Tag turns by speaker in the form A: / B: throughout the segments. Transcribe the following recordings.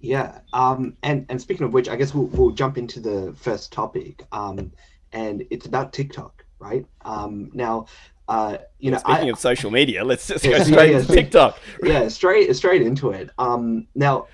A: Yeah. And speaking of which, I guess we'll jump into the first topic. And it's about TikTok, right? Now,
B: Yeah, speaking of social media, let's just go
A: yeah,
B: straight
A: yeah,
B: into TikTok.
A: yeah, straight into it. Now,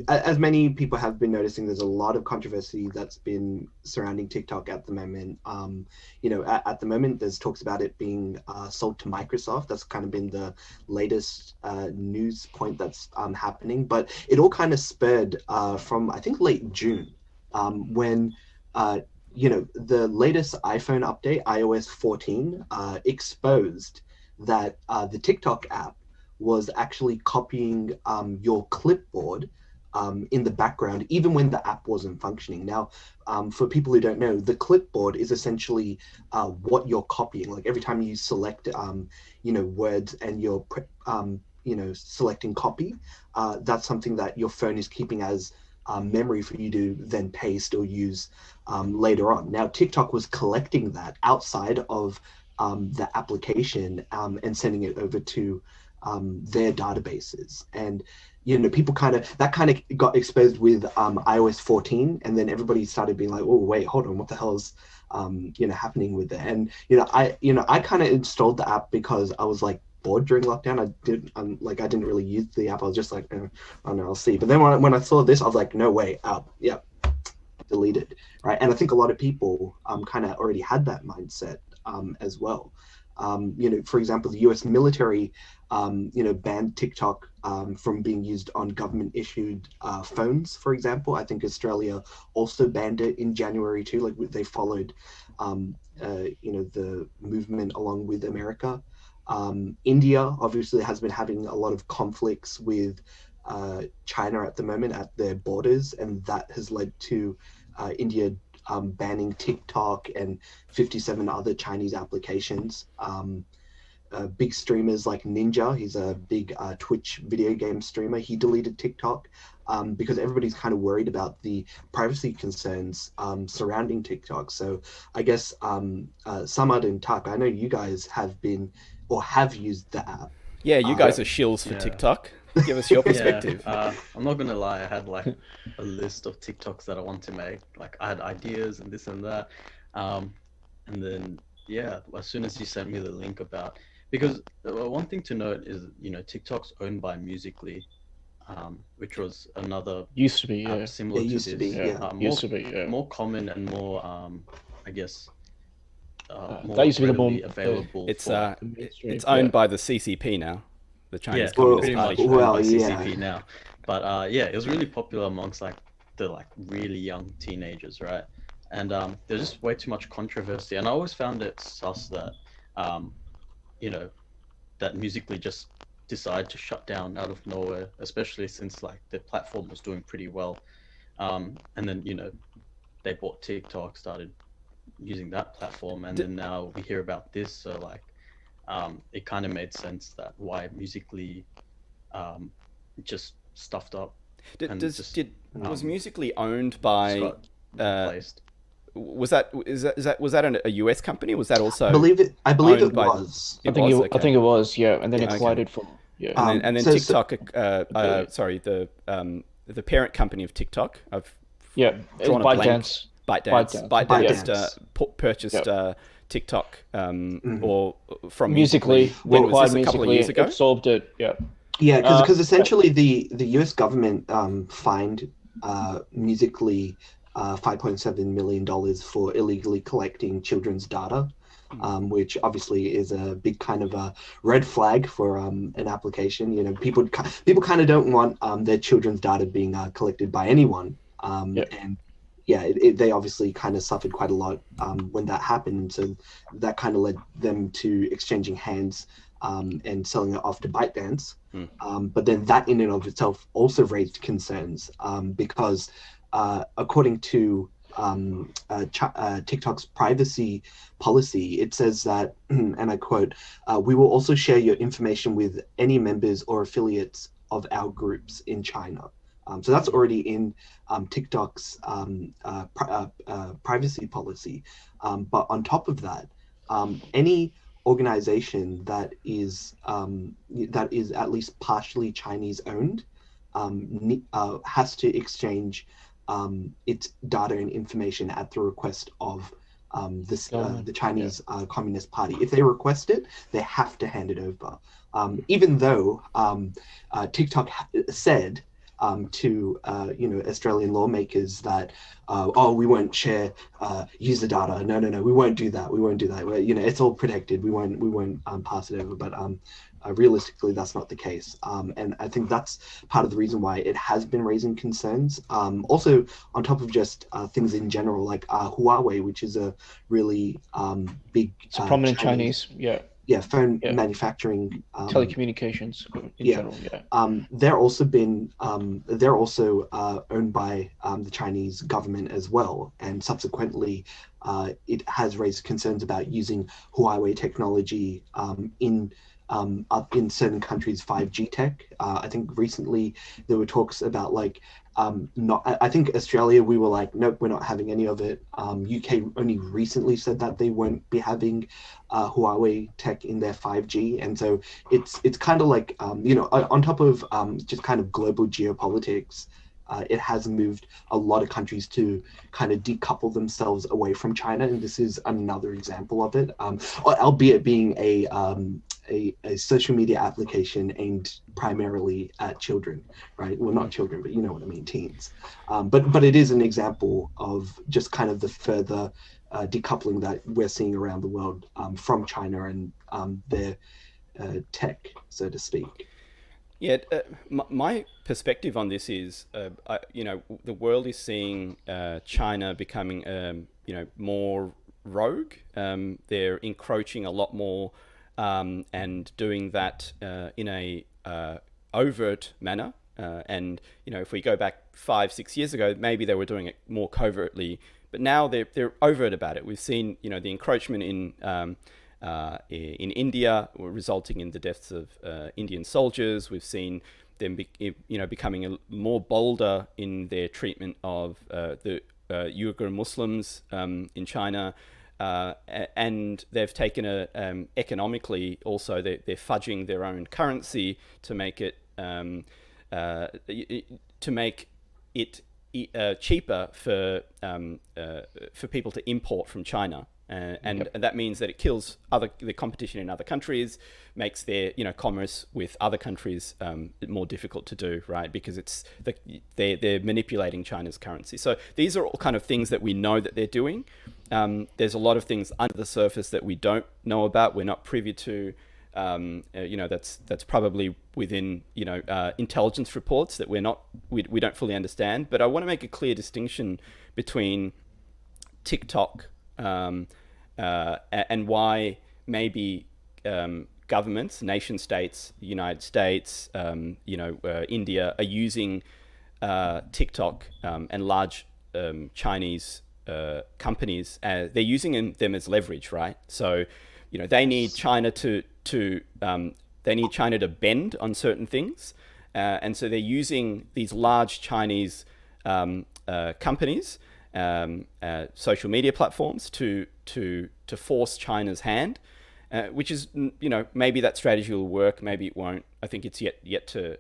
A: as many people have been noticing, there's a lot of controversy that's been surrounding TikTok at the moment. At the moment, there's talks about it being sold to Microsoft. That's kind of been the latest news point that's happening. But it all kind of spurred from I think late June, when uh, the latest iPhone update, iOS 14, exposed that the TikTok app was actually copying your clipboard in the background, even when the app wasn't functioning. Now, for people who don't know, the clipboard is essentially what you're copying. Like every time you select, words and you're, selecting copy, that's something that your phone is keeping as memory for you to then paste or use later on. Now, TikTok was collecting that outside of the application and sending it over to their databases. And people kind of got exposed with iOS 14, and then everybody started being like, "Oh, wait, hold on, what the hell's happening with it?" And I kind of installed the app because I was like bored during lockdown. I didn't really use the app. I was just like, oh no, I'll see. But then when I saw this, I was like, no way, out, yep, deleted, right? And I think a lot of people kind of already had that mindset as well. For example, the U.S. military, banned TikTok from being used on government-issued phones. For example, I think Australia also banned it in January too. Like they followed, the movement along with America. India obviously has been having a lot of conflicts with China at the moment at their borders, and that has led to India banning TikTok and 57 other Chinese applications. Big streamers like Ninja, he's a big Twitch video game streamer, he deleted TikTok because everybody's kind of worried about the privacy concerns surrounding TikTok. So I guess Samad and Tak, I know you guys have been or have used the app.
B: Yeah, you
A: Uh,
B: guys
C: Yeah,
B: are shills for
C: yeah,
B: TikTok. Give us your
C: yeah.
B: perspective.
C: I'm not gonna lie. I had like a list of TikToks that I want to make. Like I had ideas and this and that. Um, and then yeah, as soon as you sent me the link about, because one thing to note is, TikTok's owned by Musically, which was another
D: Used to be,
C: app
D: yeah.
C: similar
A: it
C: to
A: used to be,
C: this,
D: Yeah.
A: yeah.
D: Used
C: more
D: to be, yeah.
C: more common and more, I guess,
D: That
C: more
D: used to be the more
C: readily available
B: It's
C: for like,
B: uh,
D: the
B: it's
D: mainstream, yeah.
B: owned by the CCP now, the Chinese
C: yeah,
B: Communist
A: Well,
C: pretty
B: Party.
C: much owned
A: well,
C: by
A: yeah.
C: CCP now. But yeah, it was really popular amongst like the like really young teenagers, right? And there's just way too much controversy. And I always found it sus that, um, you know, that Musically just decided to shut down out of nowhere, especially since like the platform was doing pretty well. And then they bought TikTok, started using that platform, and
B: D-
C: then now we hear about this. So like, it kind of made sense that why Musically um, just stuffed up
B: did,
C: and
B: does
C: just
B: did was
C: um,
B: Musically owned
C: just
B: by?
C: got
B: Uh,
C: replaced.
B: was that a US company? Was that also
A: I believe it
B: owned by?
A: was.
D: I
B: It
D: think
B: was
D: I
B: okay,
D: think it was, yeah, and then
A: Yes.
B: okay,
D: acquired from, yeah.
B: and then
A: So
B: TikTok.
D: Affiliate.
B: Sorry, the parent company of TikTok. I've
D: Yeah, it's
B: drawn a blank.
D: ByteDance.
B: ByteDance.
D: Yeah.
B: ByteDance
A: ByteDance.
B: purchased
D: Yeah.
B: TikTok,
A: Mhm.
B: or from
D: Musically, they
B: When was
D: acquired
B: this? A couple of
D: Musically,
B: years ago.
D: absorbed it, yeah.
A: Yeah, because
D: Yeah.
A: essentially the U.S. government fined Musically $5.7 million for illegally collecting children's data, which obviously is a big kind of a red flag for an application. People kind of don't want their children's data being collected by anyone,
D: Yeah.
A: and yeah, they obviously kind of suffered quite a lot when that happened. So that kind of led them to exchanging hands and selling it off to ByteDance. But then that in and of itself also raised concerns because according to TikTok's privacy policy, it says that, and I quote, "We will also share your information with any members or affiliates of our groups in China." So that's already in TikTok's privacy policy. But on top of that, any organization that is at least partially Chinese owned has to exchange its data and information at the request of the Chinese Communist Party. If they request it, they have to hand it over. Even though TikTok said to Australian lawmakers that we won't share user data. No, we won't do that. It's all protected. We won't pass it over. But realistically, that's not the case. And I think that's part of the reason why it has been raising concerns. Also, on top of just things in general, like Huawei, which is a really big,
D: it's a prominent Chinese
A: phone manufacturing,
D: telecommunications in general.
A: They're also owned by the Chinese government as well, and subsequently it has raised concerns about using Huawei technology in certain countries' 5G tech. I think recently there were talks about I think Australia, we were like, nope, we're not having any of it. UK only recently said that they won't be having Huawei tech in their 5G. And so it's kind of like, on top of just kind of global geopolitics, it has moved a lot of countries to kind of decouple themselves away from China. And this is another example of it, albeit being a social media application aimed primarily at children, right? Well, not children, but you know what I mean, teens. But it is an example of just kind of the further decoupling that we're seeing around the world from China and their tech, so to speak.
B: Yeah, my perspective on this is, the world is seeing China becoming, more rogue. They're encroaching a lot more and doing that in a overt manner. And if we go back 5-6 years ago, maybe they were doing it more covertly, but now they're overt about it. We've seen the encroachment in India, resulting in the deaths of Indian soldiers. We've seen them becoming more bolder in their treatment of the Uyghur Muslims in China. And they've taken economically also, they're fudging their own currency to make it cheaper for people to import from China. And that means that it kills the competition in other countries, makes their commerce with other countries more difficult to do, right? Because they're manipulating China's currency. So these are all kind of things that we know that they're doing. There's a lot of things under the surface that we don't know about. We're not privy to. That's probably within intelligence reports that we don't fully understand. But I want to make a clear distinction between TikTok and why maybe governments, nation states, the United States, India are using TikTok and large Chinese companies. They're using them as leverage, right? So, they need China to bend on certain things, and so they're using these large Chinese companies. Social media platforms to force China's hand, which is maybe that strategy will work, maybe it won't. I think it's yet to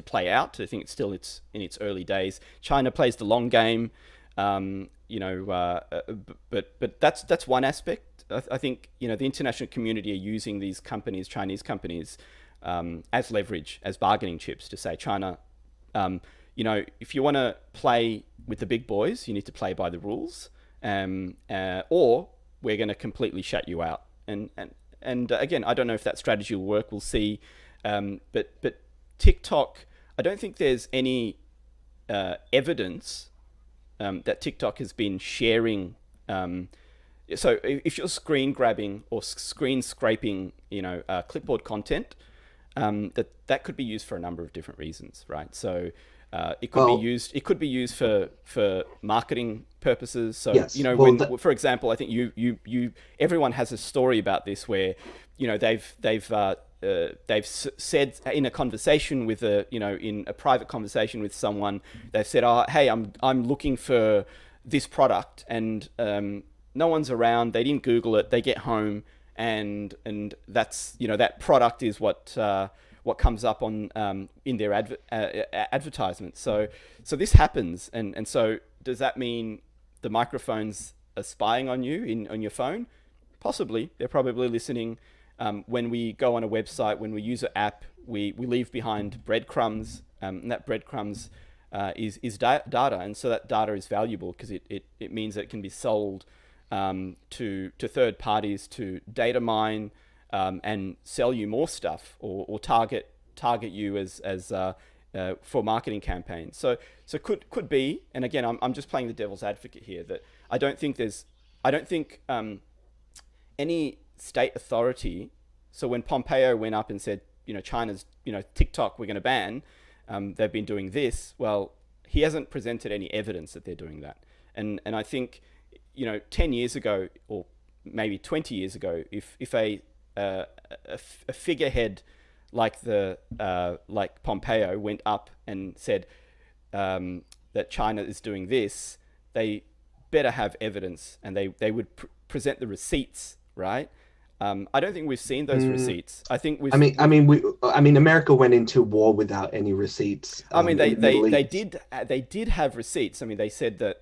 B: play out. I think it's still in its early days. China plays the long game, but that's one aspect. I think the international community are using these companies, Chinese companies, as leverage, as bargaining chips to say, China, if you want to play with the big boys, you need to play by the rules, or we're going to completely shut you out. And again, I don't know if that strategy will work. We'll see. But TikTok, I don't think there's any evidence that TikTok has been sharing. So if you're screen grabbing or screen scraping, clipboard content, that could be used for a number of different reasons, right? So it could be used for marketing purposes. So
A: yes.
B: For example, I think everyone has a story about this where they've said in a conversation with in a private conversation with someone, they've said, "Oh, hey, I'm looking for this product," and no one's around. They didn't Google it. They get home, and that's that product is what what comes up on in their advertisements. So this happens, and so does that mean the microphones are spying on you on your phone? Possibly. They're probably listening. When we go on a website, when we use an app, we leave behind breadcrumbs, and that breadcrumbs is data, and so that data is valuable because it means that it can be sold to third parties to data mine and sell you more stuff or target you as for marketing campaigns. So could be, and again, I'm just playing the devil's advocate here, that I don't think any state authority. So when Pompeo went up and said, China's, TikTok, we're going to ban, they've been doing this. Well, he hasn't presented any evidence that they're doing that. And I think, 10 years ago, or maybe 20 years ago, if a figurehead like like Pompeo went up and said that China is doing this, they better have evidence, and they would present the receipts, right? I don't think we've seen those receipts. I think we've.
A: America went into war without any receipts.
B: They did have receipts. I mean, they said that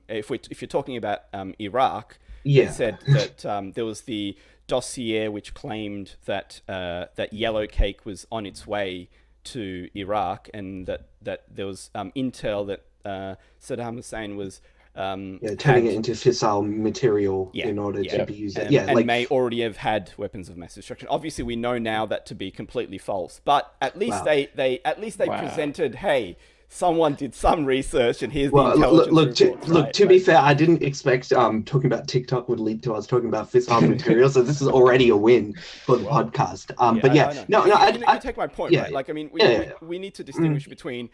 B: if you're talking about Iraq, they said that there was the dossier which claimed that that yellow cake was on its way to Iraq, and that there was intel that Saddam Hussein was.
A: Turning it into fissile material in order to be used.
B: And may already have had weapons of mass destruction. Obviously, we know now that to be completely false. But at least they presented, hey, someone did some research, and here's the intelligence report.
A: To be fair, I didn't expect talking about TikTok would lead to us talking about fissile material. So this is already a win for the podcast.
B: I take my point, right? Like, I mean, we need to distinguish between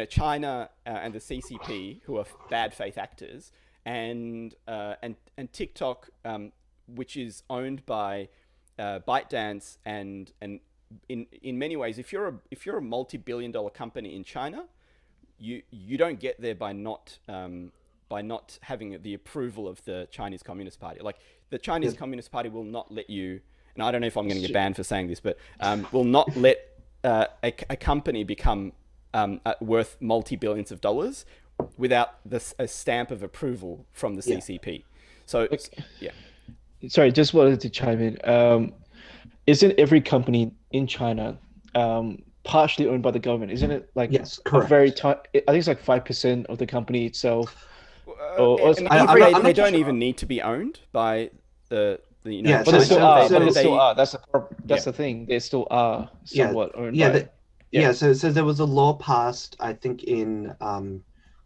B: China and the CCP, who are bad faith actors, and TikTok, which is owned by ByteDance, and in many ways, if you're a multi-billion-dollar company in China, you don't get there by not having the approval of the Chinese Communist Party. Like, the Chinese Communist Party will not let you, and I don't know if I'm going to get banned for saying this, but will not let a company become worth multi-billions of dollars without a stamp of approval from the CCP. So,
D: Sorry, just wanted to chime in. Isn't every company in China partially owned by the government? Isn't it like
A: correct.
D: a very I think it's like 5% of the company itself.
B: They don't even need to be owned by the
D: but they still are. That's the thing. They still are somewhat owned by.
A: So there was a law passed, I think, in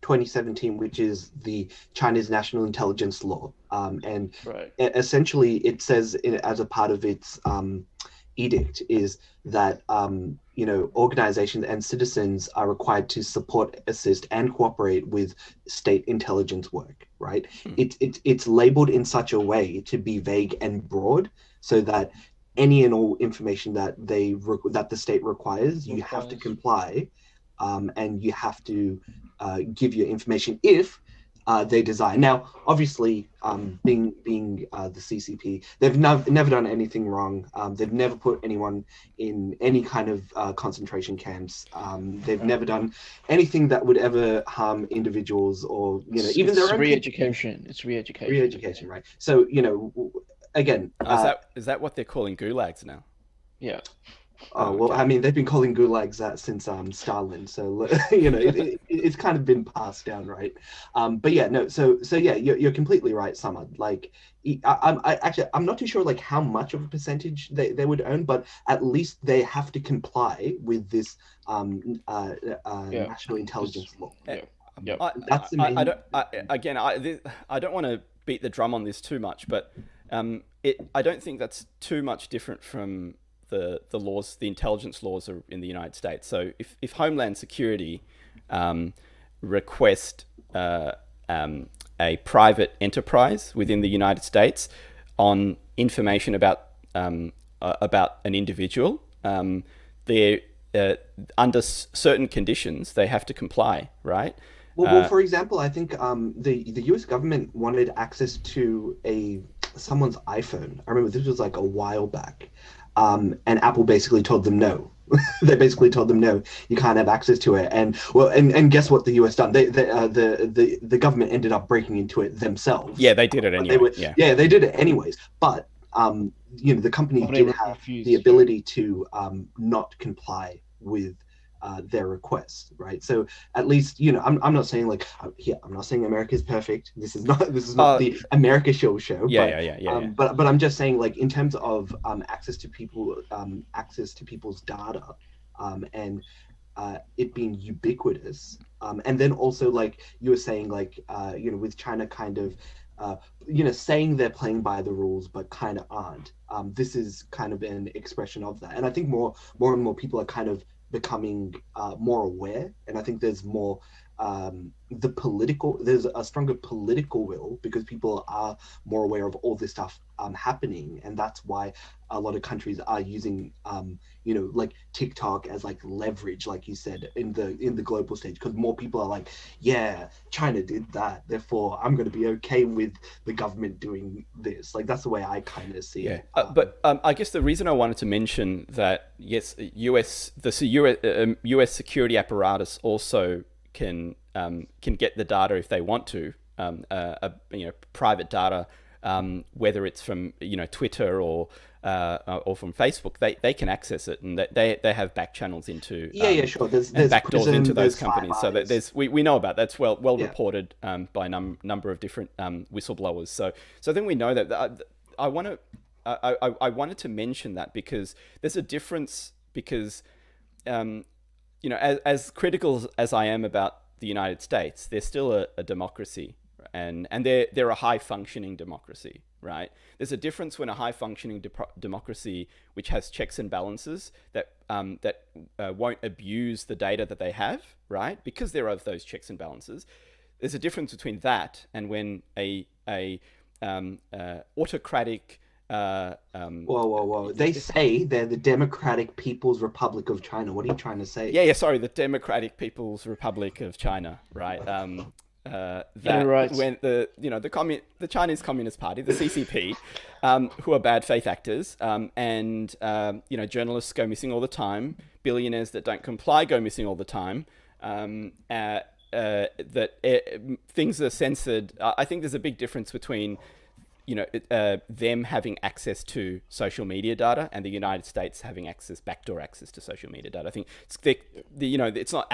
A: 2017, which is the China's National Intelligence Law. And essentially it says as a part of its edict is that, organizations and citizens are required to support, assist, and cooperate with state intelligence work, right? It's labeled in such a way to be vague and broad so that any and all information that that the state requires, you have to comply, and you have to give your information if they desire. Now, obviously, being the CCP, they've never done anything wrong. They've never put anyone in any kind of concentration camps. They've never done anything that would ever harm individuals or even their own
D: re-education. It's re-education.
A: Re-education, right? So again,
B: is that what they're calling gulags now?
D: Yeah.
A: I mean, they've been calling gulags that since Stalin, so it's kind of been passed down, right? You're completely right, Samad. Like, I'm not too sure like how much of a percentage they would own, but at least they have to comply with this national intelligence law. That's the main.
B: I don't want to beat the drum on this too much, but I don't think that's too much different from the laws, the intelligence laws are in the United States. So if Homeland Security request a private enterprise within the United States on information about an individual, they're under certain conditions they have to comply, right?
A: Well, for example, I think the U.S. government wanted access to someone's iPhone. I remember this was like a while back, and Apple basically told them no. They basically told them, no, you can't have access to it. And well, and guess what the US done? The government ended up breaking into it themselves.
B: Yeah, they did it anyway.
A: Yeah, they did it anyways. But the company did have the ability to not comply with their requests, right? So at least I'm not saying like I'm not saying America is perfect. This is not the America show. But I'm just saying, like, in terms of access to people's data, and it being ubiquitous, and then also, like you were saying, like with China kind of saying they're playing by the rules but kind of aren't. This is kind of an expression of that, and I think more and more people are kind of becoming more aware, and I think there's more there's a stronger political will because people are more aware of all this stuff happening, and that's why a lot of countries are using like TikTok as like leverage, like you said, in the global stage, because more people are like, yeah, China did that, therefore I'm going to be okay with the government doing this. Like, that's the way I kind of see it.
B: But I guess the reason I wanted to mention that, yes, US security apparatus also can get the data if they want to, private data, whether it's from Twitter or from Facebook, they can access it, and they have back channels into
A: sure. There's backdoors
B: into those companies. So that we know about that's well reported by a number of different whistleblowers. So then we know that. I wanted to mention that because there's a difference, because as critical as I am about the United States, they're still a democracy, and they're a high functioning democracy, right? There's a difference when a high functioning democracy, which has checks and balances, that won't abuse the data that they have, right? Because there are those checks and balances. There's a difference between that and when a autocratic
A: whoa. They say they're the Democratic People's Republic of China. What are you trying to say?
B: Sorry, the Democratic People's Republic of China, right?
D: Right.
B: When the Chinese Communist Party, the CCP, who are bad faith actors, and journalists go missing all the time, billionaires that don't comply go missing all the time, things are censored. I think there's a big difference between them having access to social media data and the United States having backdoor access to social media data. I think it's not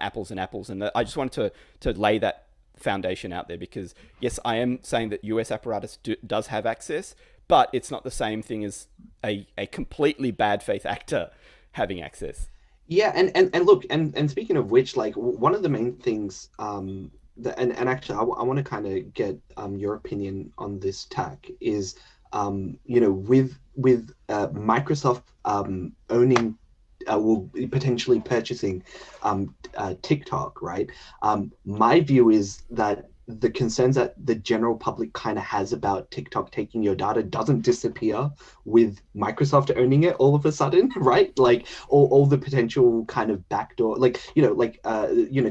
B: apples and apples, and I just wanted to lay that foundation out there, because yes, I am saying that US apparatus does have access, but it's not the same thing as a completely bad faith actor having access.
A: Yeah, and look, and speaking of which, like, one of the main things and actually, I want to kind of get your opinion on this tack is, with Microsoft owning, will potentially purchasing TikTok, right? My view is that the concerns that the general public kind of has about TikTok taking your data doesn't disappear with Microsoft owning it all of a sudden, right? Like all the potential kind of backdoor,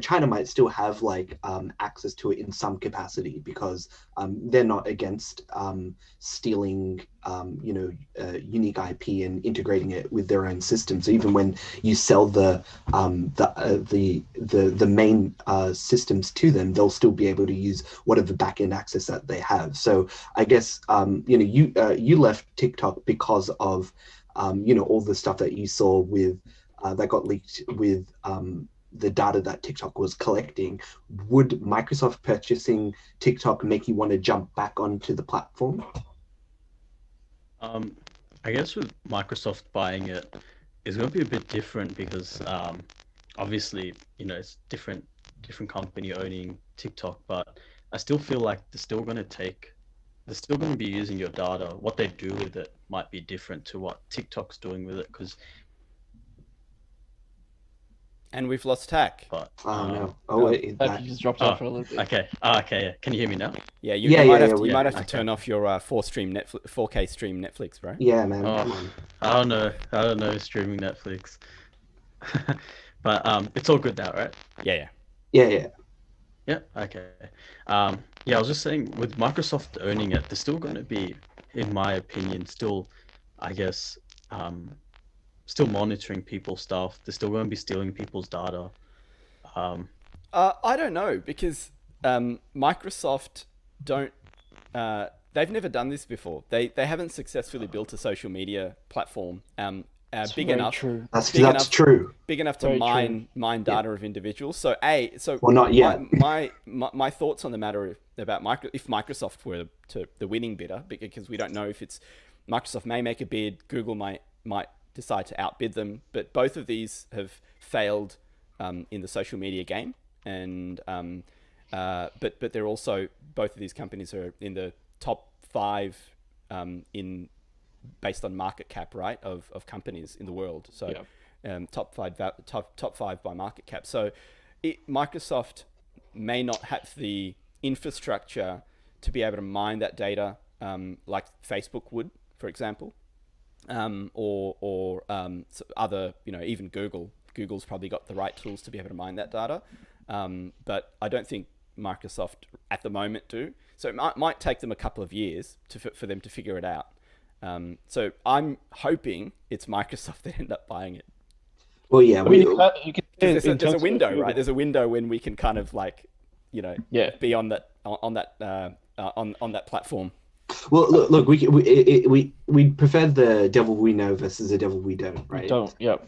A: China might still have access to it in some capacity, because they're not against stealing unique IP and integrating it with their own system. So even when you sell the main systems to them, they'll still be able to use whatever backend access that they have. So I guess you left TikTok because of all the stuff that you saw with that got leaked with the data that TikTok was collecting. Would Microsoft purchasing TikTok make you want to jump back onto the platform?
C: I guess with Microsoft buying it, it's going to be a bit different, because obviously, it's different company owning TikTok, but I still feel like they're still going to be using your data. What they do with it might be different to what TikTok's doing with it, because.
B: And we've lost TAC.
C: But
A: no.
D: You just dropped off for a little bit.
C: Okay. Yeah. Can you hear me now?
B: Yeah, you might have to turn off your 4K stream Netflix, right?
A: Yeah, man.
C: I don't know streaming Netflix. But it's all good now, right?
B: Yeah.
C: Yeah. Okay. I was just saying, with Microsoft owning it, they're still going to be, in my opinion, still, I guess, still monitoring people's stuff. They're still going to be stealing people's data.
B: I don't know, because Microsoft don't. They've never done this before. They haven't successfully built a social media platform big enough.
D: True.
A: That's
B: Big
A: true.
B: enough to
D: Very true.
B: mine data of individuals. So
A: Well, not yet.
B: My thoughts on the matter about if Microsoft were the winning bidder, because we don't know if it's Microsoft may make a bid, Google might decide to outbid them, but both of these have failed in the social media game, and but they're also, both of these companies are in the top 5 based on market cap, right, of companies in the world. So top 5 by market cap. So Microsoft may not have the infrastructure to be able to mine that data like Facebook would, for example, or other, even Google's probably got the right tools to be able to mine that data, but I don't think Microsoft at the moment do. So it might take them a couple of years for them to figure it out. So I'm hoping it's Microsoft that end up buying it.
A: Well, yeah,
D: I mean, you can
B: There's a window, right? There's a window when we can kind of like, be on that platform.
A: Well, look, we prefer the devil we know versus the devil we don't, right?
D: Don't. Yep.